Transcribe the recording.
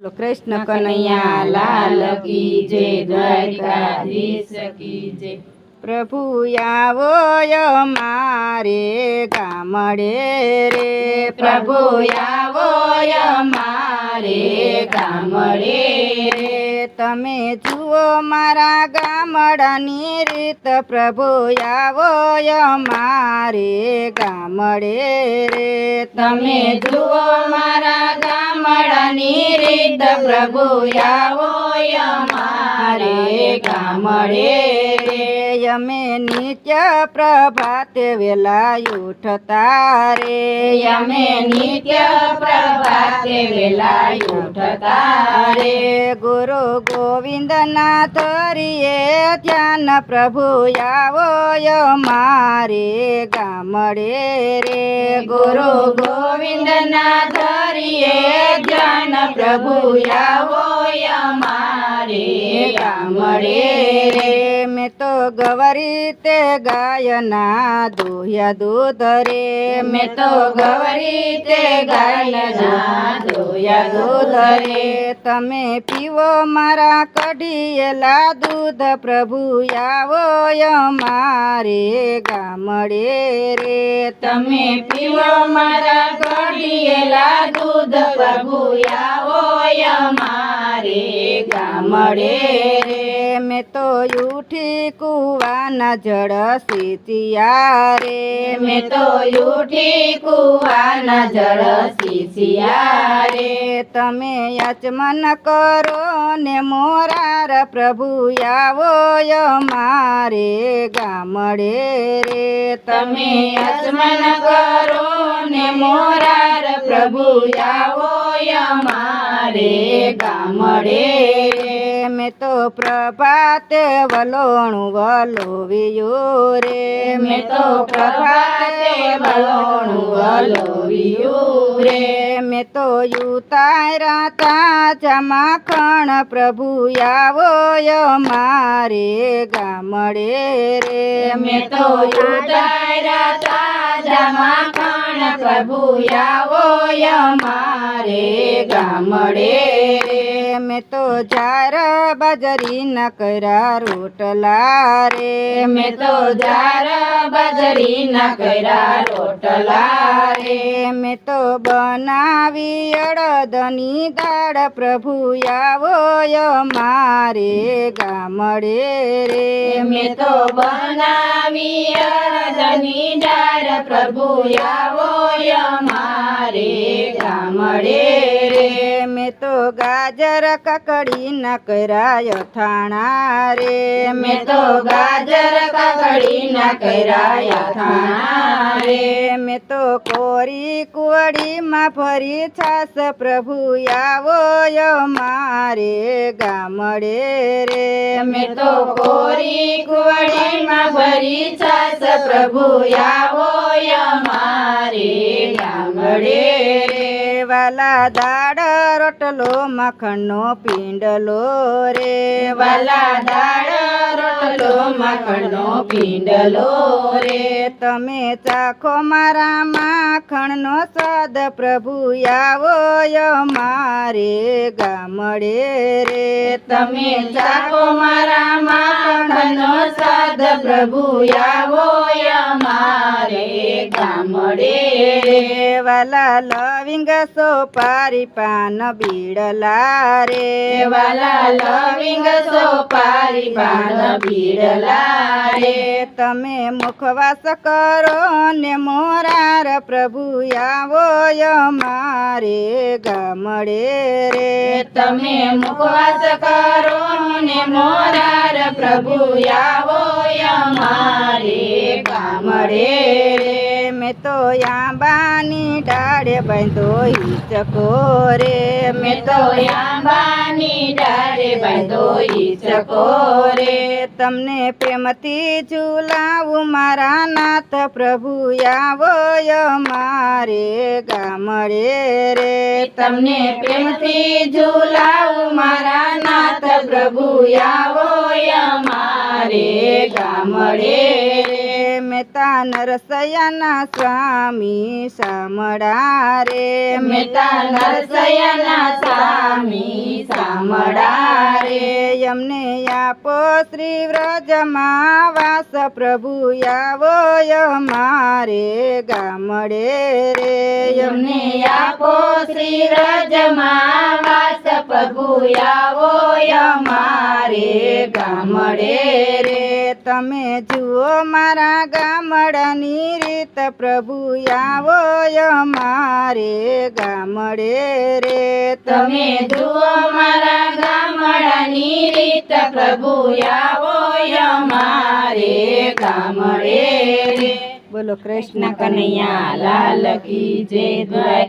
कृष्ण कन्हैया लाल की जय, द्वारकाधीश की जय। प्रभु आवो मारे गामड़े रे, प्रभु आवो मारे गामड़े रे। तमे जुओ मारा गामड़ानी रीत, प्रभु आवो मारे गामड़े रे। तमे जुओ मारा गामड़ानी रीत, प्रभु आवो मारे गामड़े रे। यमे नित्य प्रभाते वेला उठता रे, यमे नित्य प्रभाते वेला उठता रे। गुरु गोविंद नाथ रिये ध्यान, प्रभु आवो मारे गामड़े रे। गुरु गोविंद नाथ रिये ध्यान, प्रभु आवो मारे गामड़े रे। मैं तो गवरी ते गायना दोया दूध रे, मैं तो गवरी ते गायना दोया दूध रे। तमे पीवो मारा कढ़ियेला दूध, प्रभु आवो मारे गामड़े रे। तमे पीवो मारा कढ़ियेला दूध, प्रभु आवो मारे गामड़े रे। मैं तो उठी कुआ न जड़ सींचिया रे, मैं तो उठी कुआ न जड़ सींचिया रे। तमे यचमन करो ने मोरार, प्रभु आवो मारे गामड़े रे। तमे यचमन करो ने मोरार, प्रभु आवो मारे गामड़े रे। मैं तो प्रभाते वलोणु वलोवियो रे, मैं तो प्रभाते वलोणु वलोवियो रे। मैं तो युतारा ताजा माखण, प्रभु आवो मारे गामड़े रे। मैं तो युतारा ताजा माखण, प्रभु आवो मारे गामड़े रे। मैं तो जार बाजरी न करा रोटला रे, मैं तो जार बाजरी न करा रोटला रे। मैं तो बनावी अड़दनी दाड़, प्रभु आवो मारे गामड़े रे। मैं तो बनावी अड़दनी दाड़, प्रभु आवो मारे गामड़े रे। मैं तो गाजर ककड़ी न कराय थाना रे, मैं तो गाजर ककड़ी न कराय थाना रे। मैं तो कोरी कुवड़ी मा फरी छास, प्रभु आवो मारे गामड़े रे। मैं तो कोरी कुवड़ी मा फरी छास, प्रभु आवो मारे गामड़े रे। वाला दाड़ रोटलो मखणनो पींडलो रे, वाला दाड़ रोटलो मखणनो पींडलो रे। तमे चाखो मारा माखणनो स्वाद, प्रभु आवो मारे गामड़े रे। तमे चाखो मारा माखणनो स्वाद, प्रभु आवो मारे गामड़े रे। वाला लविंग सोपारी पान बीड़ला रे, वाला लविंग सोपारी पान बीड़ला रे। तमे मुखवास करो ने मोरार, प्रभु आवो मारे गामड़े रे। तमे मुखवास करो ने मोरार, प्रभु आवो मारे गामड़े रे। मैं तो आंबानी डाड़े बांधो हिचको रे, मैं तो आंबानी डाड़े बांधो हिचको रे। तमने प्रेमती झूलाऊ मारा नाथ, प्रभु आवो मारे गामड़े रे। तमने प्रेमती झूलाऊ मारा नाथ, प्रभु आवो मारे गामड़े रे। मैं तान रसयाना स्वामी समड़ा रे, मैं तान रसयाना स्वामी અમને આપો શ્રી વ્રજમાં વાસ પ્રભુ આવો અમારે ગામડે રે અમને આપો શ્રી વ્રજમાં વાસ પ્રભુ આવો અમારે ગામડે રે તમે જુઓ મારા ગામડાની રીત પ્રભુ આવો અમારે ગામડે રે તમે જુઓ મારા ગામડાની રીત પ્રભુ આવો અમારે ગામડે રે બોલો કૃષ્ણ કનૈયા લાલ કી જય.